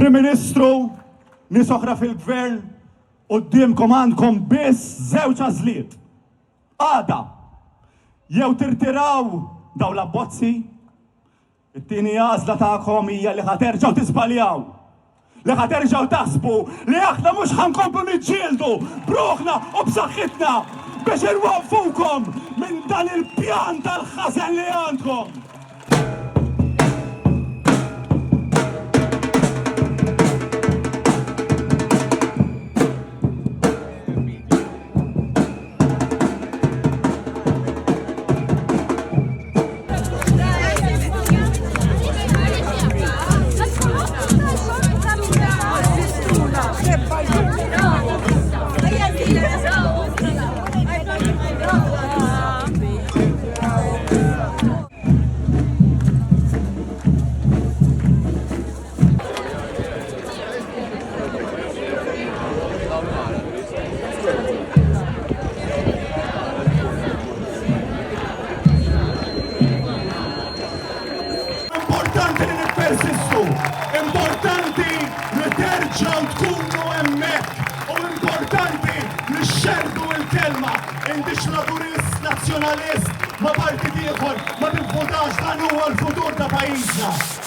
Prim Ministru, nies oħra fil-gvern, qudiemkom għandkom biss żewġ għażliet. Għada, jew tirtiraw daw l-abbozzi, it-tieni għażla tagħkom hija li ħaterġgħu tiżbaljaw. Li ħaterġgħu taħsbu li aħna mhux ħankomplu niġġieldu bruħna u b'saħħitna biex irwaqfukom minn dan il-pjan tal-ħażen li għandkom. Importanti li nippersistu, importanti li terġgħu tkunu hemmhekk u importanti li xxerdu l-kelma intix laburist nazzjonalist ma' partit ieħor ma tivvotax dan huwa l-futur ta' pajjiżna.